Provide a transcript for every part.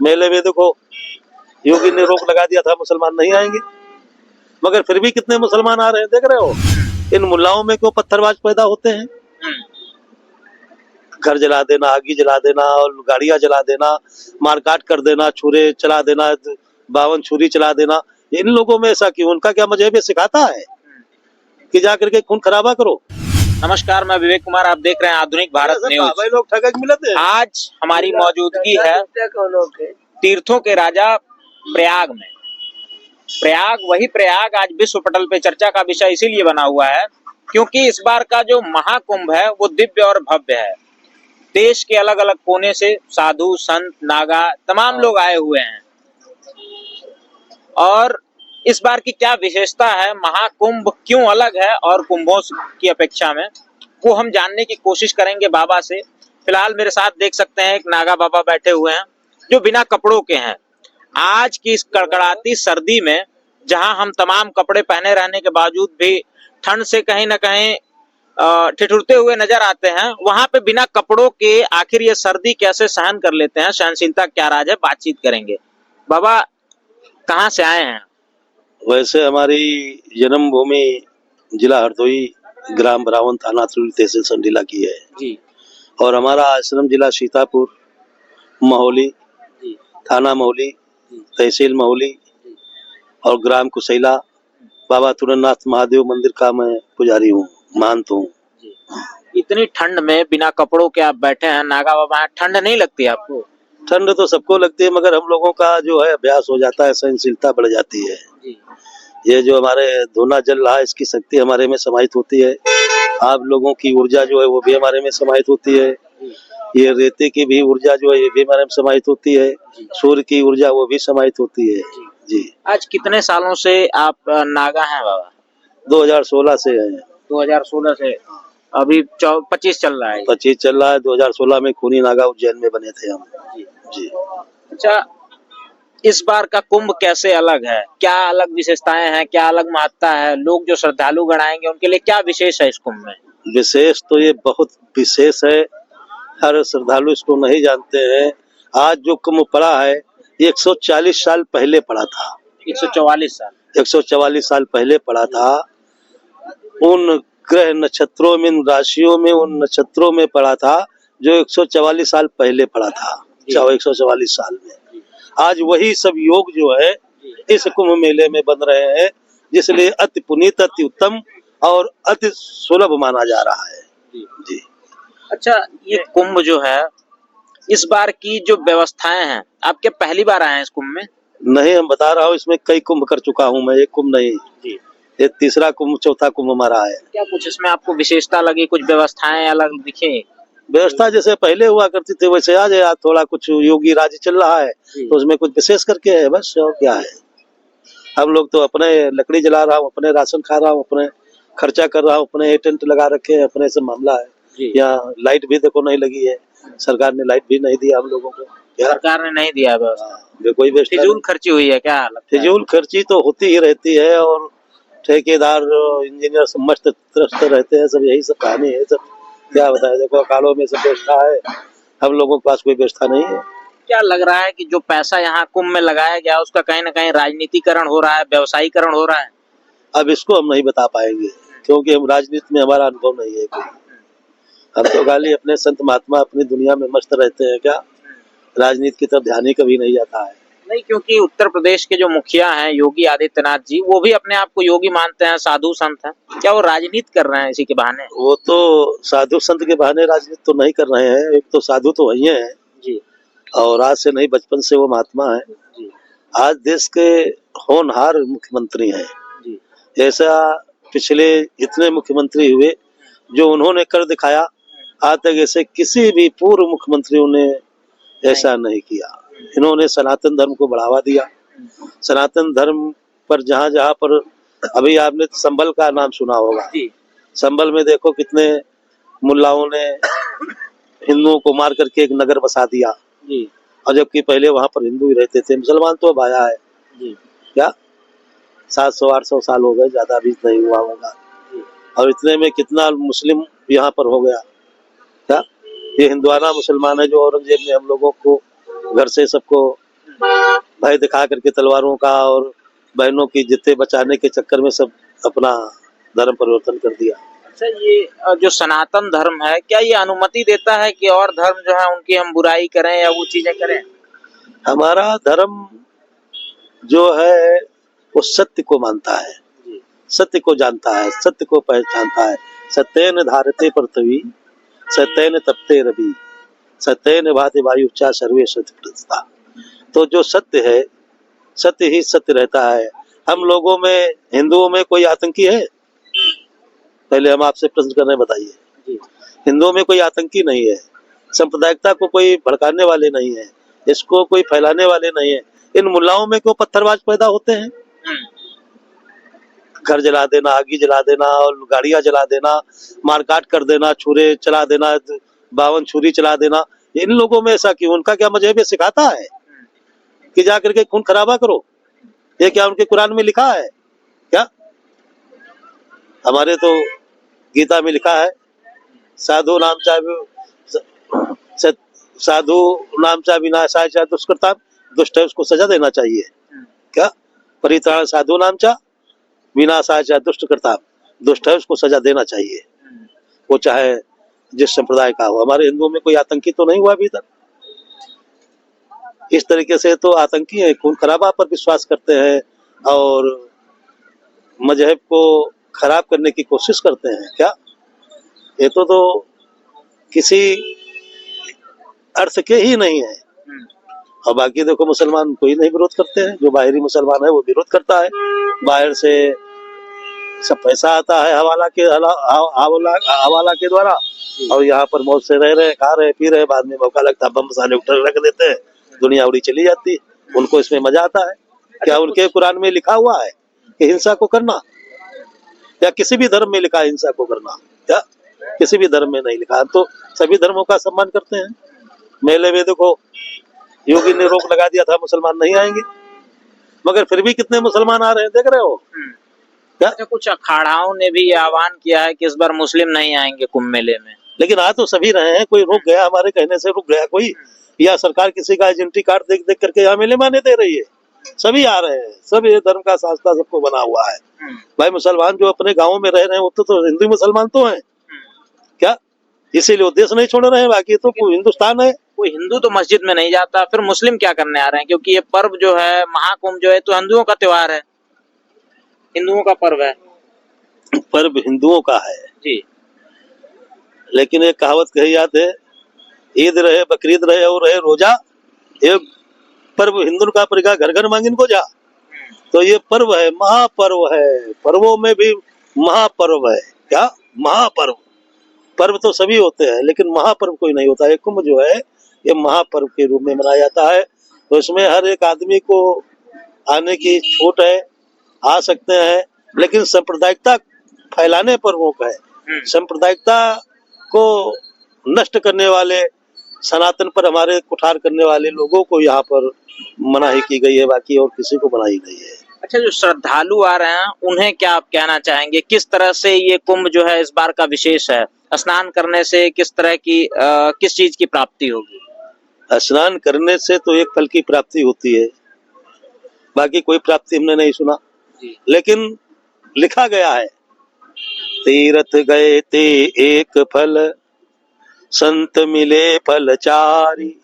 मेले में देखो योगी ने रोक लगा दिया था, मुसलमान नहीं आएंगे, मगर फिर भी कितने मुसलमान आ रहे हैं, देख रहे हो। इन मुल्लाओं में क्यों पत्थरबाज पैदा होते हैं। घर जला देना, आगी जला देना और गाड़ियां जला देना, मारकाट कर देना, छुरे चला देना, 52 छुरी चला देना, इन लोगों में ऐसा क्यों? उनका क्या मजहब सिखाता है कि जाकर के खून खराबा करो। नमस्कार, मैं विवेक कुमार, आप देख रहे हैं आधुनिक भारत न्यूज। लोग ठगक मिलते हैं। आज हमारी मौजूदगी है तीर्थों के राजा प्रयाग में। प्रयाग, वही प्रयाग आज विश्व पटल पे चर्चा का विषय इसीलिए बना हुआ है क्योंकि इस बार का जो महाकुंभ है वो दिव्य और भव्य है। देश के अलग अलग कोने से साधु, संत, नागा तमाम लोग आए हुए हैं। और इस बार की क्या विशेषता है, महाकुंभ क्यों अलग है और कुंभों की अपेक्षा में, वो हम जानने की कोशिश करेंगे बाबा से। फिलहाल मेरे साथ देख सकते हैं एक नागा बाबा बैठे हुए हैं जो बिना कपड़ों के हैं। आज की इस कड़कड़ाती सर्दी में जहां हम तमाम कपड़े पहने रहने के बावजूद भी ठंड से कहीं ना कहीं ठिठुरते हुए नजर आते हैं, वहां पे बिना कपड़ों के आखिर ये सर्दी कैसे सहन कर लेते हैं, सहनशीलता क्या राज है, बातचीत करेंगे। बाबा कहाँ से आए हैं? वैसे हमारी जन्मभूमि जिला हरदोई, ग्राम बरावन, थाना त्रिउली, तहसील संडीला की है जी। और हमारा आश्रम जिला सीतापुर, महोली, थाना महोली, तहसील महोली और ग्राम कुशैला। बाबा तुरंतनाथ महादेव मंदिर का मैं पुजारी हूँ, महंत हूँ। इतनी ठंड में बिना कपड़ों के आप बैठे हैं नागा बाबा, ठंड नहीं लगती आपको? ठंड तो सबको लगती है, मगर हम लोगों का जो है अभ्यास हो जाता है, सहनशीलता बढ़ जाती है। ये जो हमारे धोना जल रहा है, इसकी शक्ति हमारे में समाहित होती है। आप लोगों की ऊर्जा जो है वो भी हमारे में समाहित होती है। ये रेते की भी ऊर्जा जो है ये भी हमारे में समाहित होती है। सूर्य की ऊर्जा वो भी समाहित होती है। जी। आज कितने सालों से आप नागा हैं बाबा? 2016 से है। 2016 से अभी 25 चल रहा है। 25 चल रहा है। 2016 में खूनी नागा उज्जैन में बने थे हम। जी। अच्छा, इस बार का कुंभ कैसे अलग है? क्या अलग विशेषताएं हैं, क्या अलग महत्ता है? लोग जो श्रद्धालुगण आएंगे उनके लिए क्या विशेष है इस कुंभ में? विशेष तो ये बहुत विशेष है, हर श्रद्धालु इसको नहीं जानते हैं। आज जो कुंभ पड़ा है ये 140 साल पहले पड़ा था। 144 साल 144 साल पहले पड़ा था। उन ग्रह नक्षत्रों में, राशियों में, उन नक्षत्रों में पड़ा था जो 144 साल पहले पड़ा था। 144 साल में आज वही सब योग जो है इस कुंभ मेले में बन रहे हैं, जिसलिए अति पुनीत, अति उत्तम और अति सुलभ माना जा रहा है। जी। अच्छा, ये कुंभ जो है इस बार की जो व्यवस्थाएं हैं, आप क्या पहली बार आए हैं इस कुंभ में? नहीं, हम बता रहा हूँ, इसमें कई कुंभ कर चुका हूँ मैं, एक कुंभ नहीं जी। ये तीसरा कुंभ, चौथा कुंभ हमारा है। क्या कुछ इसमें आपको विशेषता लगी, कुछ व्यवस्थाएं अलग दिखे? व्यवस्था जैसे पहले हुआ करती थी वैसे आज है। थोड़ा कुछ योगी राज चल रहा है तो उसमें कुछ विशेष करके है, बस और क्या है। हम लोग तो अपने लकड़ी जला रहा हूँ, अपने राशन खा रहा हूँ, अपने खर्चा कर रहा हूँ, अपने टेंट लगा रखे हैं, अपने से मामला है। यहाँ लाइट भी देखो नहीं लगी है, सरकार ने लाइट भी नहीं दिया हम लोगों को। सरकार ने नहीं दिया व्यवस्था? कोई व्यवस्था, फिजूल खर्ची हुई है क्या? फिजूल खर्ची तो होती ही रहती है और ठेकेदार इंजीनियर सब मस्त त्रस्त रहते हैं, सब यही सब कहानी है। सब क्या बताए, देखो अकालों में सब व्यवस्था है, हम लोगों के पास कोई व्यवस्था नहीं है। क्या लग रहा है कि जो पैसा यहाँ कुंभ में लगाया गया उसका कहीं ना कहीं राजनीतिकरण हो रहा है, व्यवसायीकरण हो रहा है? अब इसको हम नहीं बता पाएंगे क्योंकि हम राजनीति में हमारा अनुभव नहीं है कोई। हम तो खाली अपने संत महात्मा अपनी दुनिया में मस्त रहते हैं, क्या राजनीति की तरफ ध्यान ही कभी नहीं जाता है। नहीं, क्योंकि उत्तर प्रदेश के जो मुखिया हैं योगी आदित्यनाथ जी, वो भी अपने आप को योगी मानते हैं, साधु संत हैं। क्या वो राजनीति कर रहे हैं इसी के बहाने? वो तो साधु संत के बहाने राजनीति तो नहीं कर रहे हैं, एक तो साधु तो वही है जी, और आज से नहीं बचपन से वो महात्मा है जी। आज देश के होनहार मुख्यमंत्री हैं जी। ऐसा पिछले जितने मुख्यमंत्री हुए जो उन्होंने कर दिखाया, आज तक ऐसे किसी भी पूर्व मुख्यमंत्रियों ने ऐसा नहीं किया। इन्होंने सनातन धर्म को बढ़ावा दिया। सनातन धर्म पर जहाँ जहाँ पर, अभी आपने संभल का नाम सुना होगा, संभल में देखो कितने मुल्लाओं ने हिंदुओं को मार करके एक नगर बसा दिया जी। और जबकि पहले वहां पर हिंदू ही रहते थे। मुसलमान तो अब आया है जी। क्या 700-800 साल हो गए, ज्यादा भी नहीं हुआ होगा। और इतने में कितना मुस्लिम यहाँ पर हो गया। क्या ये हिंदुआना मुसलमान है जो औरंगजेब ने हम लोगों को घर से सबको भय दिखा करके तलवारों का और बहनों की जिद्दे बचाने के चक्कर में सब अपना धर्म परिवर्तन कर दिया। अच्छा, ये जो सनातन धर्म है, क्या ये अनुमति देता है कि और धर्म जो है उनकी हम बुराई करें या वो चीजें करें? हमारा धर्म जो है वो सत्य को मानता है, सत्य को जानता है, सत्य को पहचानता है। सत्येन धारते पृथ्वी, सत्येन तपते रवि, सत्येन भाति वायु चा सर्वे सत्य। तो जो सत्य है, सत्य ही सत्य रहता है। हम लोगों में, हिंदुओं में कोई आतंकी है? पहले हम आपसे प्रश्न कर रहे हैं, बताइए। हिंदुओं में कोई आतंकी नहीं है, सांप्रदायिकता को कोई भड़काने वाले नहीं है, इसको कोई फैलाने वाले नहीं है। इन मुल्लाओं में क्यों पत्थरबाज पैदा होते हैं? घर जला देना, आगी जला देना और गाड़ियां जला देना, मारकाट कर देना, छुरे चला देना, 52 छुरी चला देना। इन लोगों में ऐसा क्यों? उनका क्या मजहब सिखाता है कि जाकर के खून खराबा करो? ये क्या उनके कुरान में लिखा है क्या? हमारे तो गीता में लिखा है, साधु नाम चा विनाशाय चा दुष्कृता, दुष्ट है उसको सजा देना चाहिए क्या? परित्राण साधु नाम चा विनाशाय चा दुष्कृता, दुष्ट है उसको सजा देना चाहिए, वो चाहे जिस संप्रदाय का हो। हमारे हिंदुओं में कोई आतंकी तो नहीं हुआ अभी तक। इस तरीके से तो आतंकी है, खून खराबा पर विश्वास करते हैं और मजहब को खराब करने की कोशिश करते हैं क्या? ये तो किसी अर्थ के ही नहीं है। और बाकी देखो, मुसलमान कोई नहीं विरोध करते हैं, जो बाहरी मुसलमान है वो विरोध करता है। बाहर से सब पैसा आता है हवाला के द्वारा, और यहाँ पर मौज से रह रहे, खा रहे, पी रहे, बाद में मौका लगता है बम मसाले उठा रख देते हैं, दुनिया उड़ी चली जाती है। उनको इसमें मजा आता है क्या? उनके कुरान में लिखा हुआ है कि हिंसा को करना? या किसी भी धर्म में लिखा है हिंसा को करना? क्या किसी भी धर्म में नहीं लिखा। तो सभी धर्मों का सम्मान करते हैं। मेले में देखो, योगी ने रोक लगा दिया था, मुसलमान नहीं आएंगे, मगर फिर भी कितने मुसलमान आ रहे हैं, देख रहे हो क्या? अच्छा, कुछ अखाड़ाओं ने भी आह्वान किया है कि इस बार मुस्लिम नहीं आएंगे कुंभ मेले में। लेकिन आ तो सभी रहे हैं। कोई रुक गया? हमारे कहने से रुक गया कोई? या सरकार किसी का आइडेंटिटी कार्ड देख देख करके यहाँ मेले माने दे रही है? सभी आ रहे हैं, सब ये धर्म का संस्था सबको बना हुआ है। भाई, मुसलमान जो अपने गाँव में रह रहे हैं वो तो हिंदू मुसलमान तो हैं क्या? इसीलिए देश नहीं छोड़ रहे हैं, बाकी तो हिंदुस्तान है। कोई हिंदू तो मस्जिद में नहीं जाता, फिर मुस्लिम क्या करने आ रहे हैं? क्योंकि ये पर्व जो है, महाकुंभ जो है, तो हिंदुओं का त्योहार है, हिंदुओं का पर्व है। पर्व हिंदुओं का है जी, लेकिन एक कहावत कही जाती है, ईद रहे, बकरीद रहे और रहे रोजा, एक पर्व हिंदू का परिका घर घर मांगिन को जा। तो ये पर्व है, महापर्व है। पर्वों में भी महापर्व है क्या? महापर्व। पर्व तो सभी होते हैं, लेकिन महापर्व कोई नहीं होता। ये कुंभ जो है ये महापर्व के रूप में मनाया जाता है। तो इसमें हर एक आदमी को आने की छूट है, आ सकते हैं, लेकिन सांप्रदायिकता फैलाने पर रोक है। सांप्रदायिकता को नष्ट करने वाले, सनातन पर हमारे कुठार करने वाले लोगों को यहाँ पर मनाही की गई है, बाकी और किसी को मनाही नहीं है। अच्छा, जो श्रद्धालु आ रहे हैं उन्हें क्या आप कहना चाहेंगे? किस तरह से ये कुंभ जो है इस बार का विशेष है? स्नान करने से किस तरह की किस चीज की प्राप्ति होगी? स्नान करने से तो एक फल की प्राप्ति होती है, बाकी कोई प्राप्ति हमने नहीं सुना जी। लेकिन लिखा गया है, तीर्थ गए ते एक फल, संत मिले फल चारी,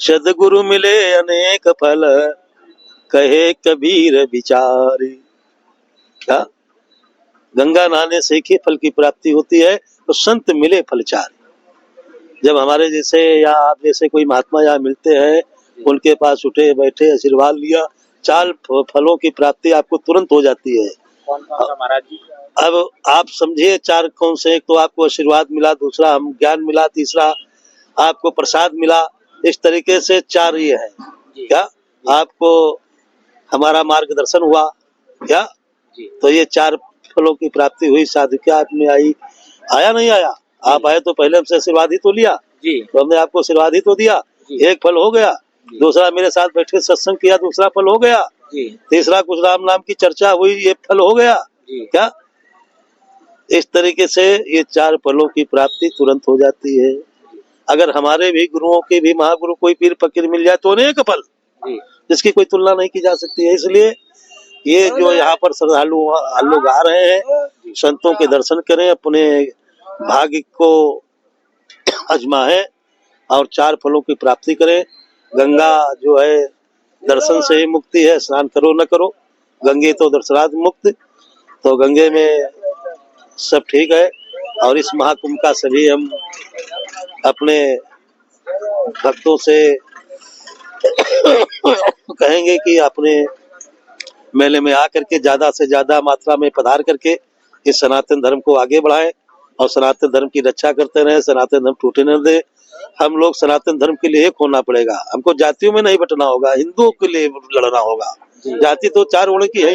सदगुरु मिले अनेक फल, कहे कबीर विचारी। क्या? गंगा नहाने से एक ही फल की प्राप्ति होती है, तो संत मिले फलचारी। जब हमारे जैसे या आप जैसे कोई महात्मा यहाँ मिलते हैं, उनके पास उठे बैठे आशीर्वाद लिया, 4 फलों की प्राप्ति आपको तुरंत हो जाती है। कौन कौन सा महाराज जी? अब आप समझिए 4 कौन से? एक तो आपको आशीर्वाद मिला, दूसरा हम ज्ञान मिला, तीसरा आपको प्रसाद मिला। इस तरीके से 4 ये है क्या? आपको हमारा मार्गदर्शन हुआ क्या? तो ये 4 फलों की प्राप्ति हुई। साधु क्या आप में आई? आया नहीं आया? आप आए तो पहले हमसे आशीर्वाद ही तो लिया जी, तो हमने आपको आशीर्वाद ही तो दिया। एक फल हो गया, दूसरा मेरे साथ बैठ के सत्संग किया, दूसरा फल हो गया, तीसरा कुछ राम नाम की चर्चा हुई, ये फल हो गया क्या? इस तरीके से ये 4 फलों की प्राप्ति तुरंत हो जाती है। अगर हमारे भी गुरुओं के भी महागुरु कोई पीर फकीर मिल जाए तो अनेक फल, जिसकी कोई तुलना नहीं की जा सकती है। इसलिए ये जो यहाँ पर श्रद्धालु लोग आ रहे हैं, संतों के दर्शन करें, अपने भाग्य को आजमाएं और 4 फलों की प्राप्ति करें। गंगा जो है दर्शन से ही मुक्ति है, स्नान करो न करो, गंगे तो दर्शनात् मुक्त, तो गंगे में सब ठीक है। और इस महाकुंभ का सभी हम अपने भक्तों से कहेंगे कि अपने मेले में आकर के ज्यादा से ज्यादा मात्रा में पधार करके इस सनातन धर्म को आगे बढ़ाएं और सनातन धर्म की रक्षा करते रहें, सनातन धर्म टूटे न दे। हम लोग सनातन धर्म के लिए एक होना पड़ेगा, हमको जातियों में नहीं बंटना होगा, हिंदुओं के लिए लड़ना होगा। जाति तो 4 वर्ण की है,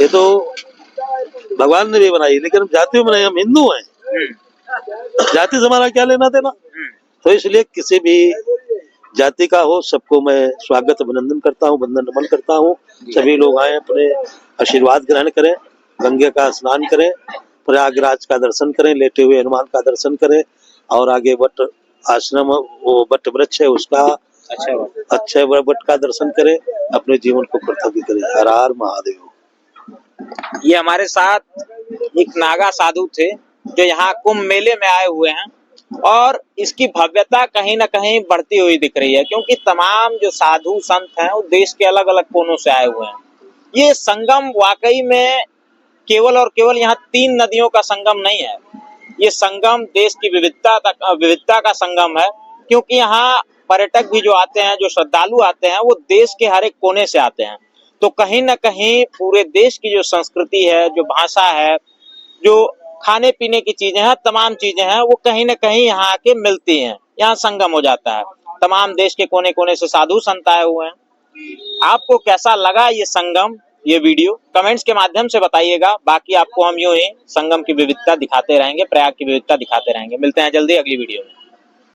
ये तो भगवान ने भी बनाई, लेकिन हम जातियों में नहीं, हम हिंदू हैं। जाति से हमारा क्या लेना देना। तो इसलिए किसी भी जाति का हो, सबको मैं स्वागत अभिनंदन करता हूँ, वंदन नमन करता हूँ। सभी लोग आए, अपने आशीर्वाद ग्रहण करें, गंगे का स्नान करें, प्रयागराज का दर्शन करें, लेटे हुए हनुमान का दर्शन करें और आगे वट आश्रम, वो वट वृक्ष है उसका, अच्छे वट का दर्शन करें, अपने जीवन को कर्तव्य करें। हर हर महादेव। ये हमारे साथ एक नागा साधु थे जो यहाँ कुंभ मेले में आए हुए हैं और इसकी भव्यता कहीं ना कहीं बढ़ती हुई दिख रही है, क्योंकि तमाम जो साधु संत हैं वो देश के अलग अलग कोनों से आए हुए हैं। ये संगम वाकई में केवल और केवल यहाँ 3 नदियों का संगम नहीं है, ये संगम देश की विविधता का संगम है, क्योंकि यहाँ पर्यटक भी जो आते हैं, जो श्रद्धालु आते हैं, वो देश के हर एक कोने से आते हैं। तो कहीं ना कहीं पूरे देश की जो संस्कृति है, जो भाषा है, जो खाने पीने की चीजें हैं, तमाम चीजें हैं, वो कहीं ना कहीं यहाँ आके मिलती हैं, यहाँ संगम हो जाता है। तमाम देश के कोने कोने से साधु संत आए हुए हैं। आपको कैसा लगा ये संगम, ये वीडियो कमेंट्स के माध्यम से बताइएगा। बाकी आपको हम यूं ही संगम की विविधता दिखाते रहेंगे, प्रयाग की विविधता दिखाते रहेंगे। मिलते हैं जल्दी अगली वीडियो में।